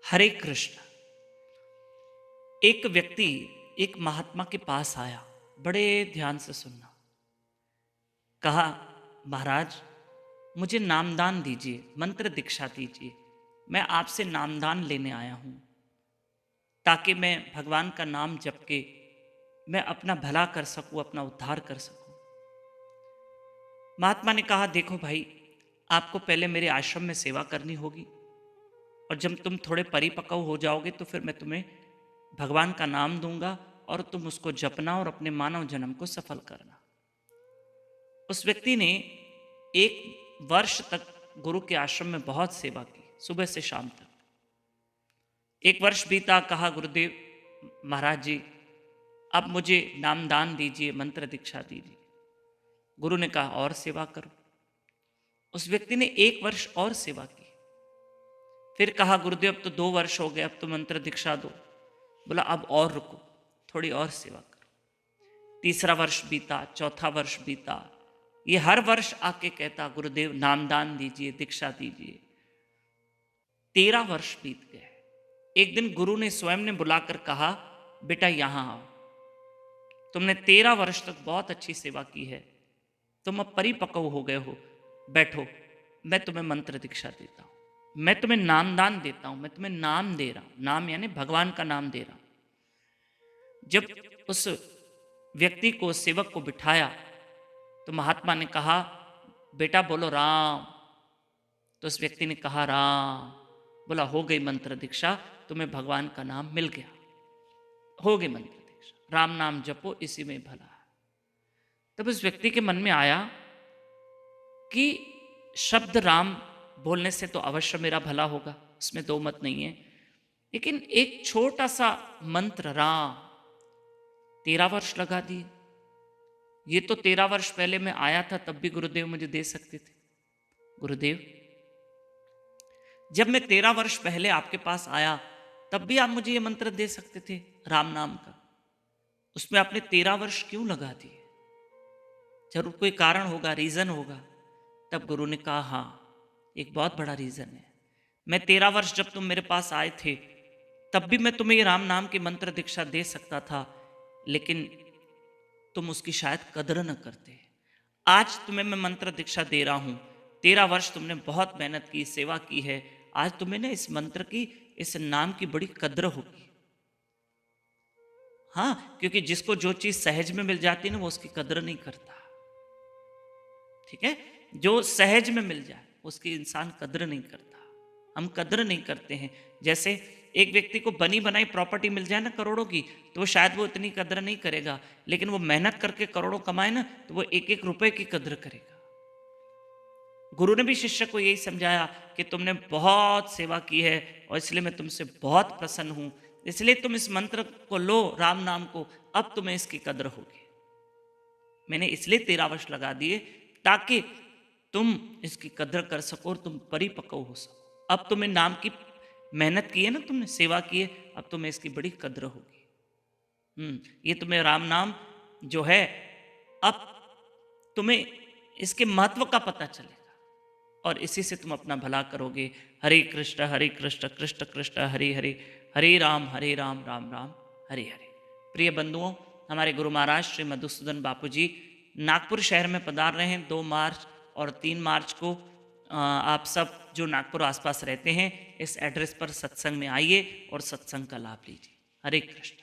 हरे कृष्ण। एक व्यक्ति एक महात्मा के पास आया, बड़े ध्यान से सुनना। कहा, महाराज मुझे नामदान दीजिए, मंत्र दीक्षा दीजिए। मैं आपसे नामदान लेने आया हूं ताकि मैं भगवान का नाम जप के मैं अपना भला कर सकूं, अपना उद्धार कर सकूं। महात्मा ने कहा, देखो भाई, आपको पहले मेरे आश्रम में सेवा करनी होगी और जब तुम थोड़े परिपक्व हो जाओगे तो फिर मैं तुम्हें भगवान का नाम दूंगा और तुम उसको जपना और अपने मानव जन्म को सफल करना। उस व्यक्ति ने 1 वर्ष तक गुरु के आश्रम में बहुत सेवा की, सुबह से शाम तक। 1 वर्ष बीता, कहा, गुरुदेव महाराज जी अब मुझे नामदान दीजिए, मंत्र दीक्षा दीजिए। गुरु ने कहा, और सेवा करो। उस व्यक्ति ने 1 वर्ष और सेवा की। फिर कहा, गुरुदेव अब तो 2 वर्ष हो गए, अब तो मंत्र दीक्षा दो। बोला, अब और रुको, थोड़ी और सेवा करो। 3रा वर्ष बीता, 4था वर्ष बीता। ये हर वर्ष आके कहता, गुरुदेव नामदान दीजिए, दीक्षा दीजिए। 13 वर्ष बीत गए। एक दिन गुरु ने स्वयं ने बुलाकर कहा, बेटा यहां आओ, तुमने 13 वर्ष तक बहुत अच्छी सेवा की है, तुम अब परिपक्व हो गए हो, बैठो, मैं तुम्हें मंत्र दीक्षा देता हूं, मैं तुम्हें नामदान देता हूं, मैं तुम्हें नाम दे रहा हूं। नाम यानी भगवान का नाम दे रहा हूं। जब उस व्यक्ति को, सेवक को बिठाया तो महात्मा ने कहा, बेटा बोलो राम। तो उस व्यक्ति ने कहा, राम। बोला, हो गई मंत्र दीक्षा, तुम्हें भगवान का नाम मिल गया, हो गई मंत्र दीक्षा, राम नाम जपो, इसी में भला है। तब उस व्यक्ति के मन में आया कि शब्द राम बोलने से तो अवश्य मेरा भला होगा, इसमें दो मत नहीं है, लेकिन एक छोटा सा मंत्र राम 13 वर्ष लगा दिए। ये तो 13 वर्ष पहले मैं आया था, तब भी गुरुदेव मुझे दे सकते थे। गुरुदेव, जब मैं 13 वर्ष पहले आपके पास आया तब भी आप मुझे ये मंत्र दे सकते थे राम नाम का, उसमें आपने 13 वर्ष क्यों लगा दिए? जरूर कोई कारण होगा, रीजन होगा। तब गुरु ने कहा, हाँ एक बहुत बड़ा रीजन है। मैं 13 वर्ष जब तुम मेरे पास आए थे तब भी मैं तुम्हें ये राम नाम की मंत्र दीक्षा दे सकता था, लेकिन तुम उसकी शायद कदर न करते। आज तुम्हें मैं मंत्र दीक्षा दे रहा हूं। 13 वर्ष तुमने बहुत मेहनत की, सेवा की है, आज तुम्हें ना इस मंत्र की, इस नाम की बड़ी कद्र होगी। हाँ, क्योंकि जिसको जो चीज सहज में मिल जाती है ना, वो उसकी कद्र नहीं करता। ठीक है, जो सहज में मिल जाए उसकी इंसान कद्र नहीं करता। हम कद्र नहीं करते हैं। जैसे एक व्यक्ति को बनी बनाई प्रॉपर्टी मिल जाए ना करोड़ों की, तो वो शायद वो इतनी कद्र नहीं करेगा, लेकिन वो मेहनत करके करोड़ों कमाए ना, तो वो एक एक रुपए की कद्र करेगा। गुरु ने भी शिष्य को यही समझाया कि तुमने बहुत सेवा की है और इसलिए मैं तुमसे बहुत प्रसन्न हूं, इसलिए तुम इस मंत्र को लो, राम नाम को, अब तुम्हें इसकी कद्र होगी। मैंने इसलिए 13 वर्ष लगा दिए ताकि तुम इसकी कद्र कर सको और तुम परिपक्व हो सको। अब तुम्हें नाम की मेहनत की है ना, तुमने सेवा की है, अब तुम्हें इसकी बड़ी कद्र होगी। ये तुम्हें राम नाम जो है, अब तुम्हें इसके महत्व का पता चलेगा और इसी से तुम अपना भला करोगे। हरे कृष्ण कृष्ण कृष्ण हरे हरे, हरे राम राम राम हरे हरे। प्रिय बंधुओं, हमारे गुरु महाराज श्री मधुसूदन बापू जी नागपुर शहर में पधार रहे हैं 2 मार्च और 3 मार्च को। आप सब जो नागपुर आसपास रहते हैं, इस एड्रेस पर सत्संग में आइए और सत्संग का लाभ लीजिए। हरे कृष्ण।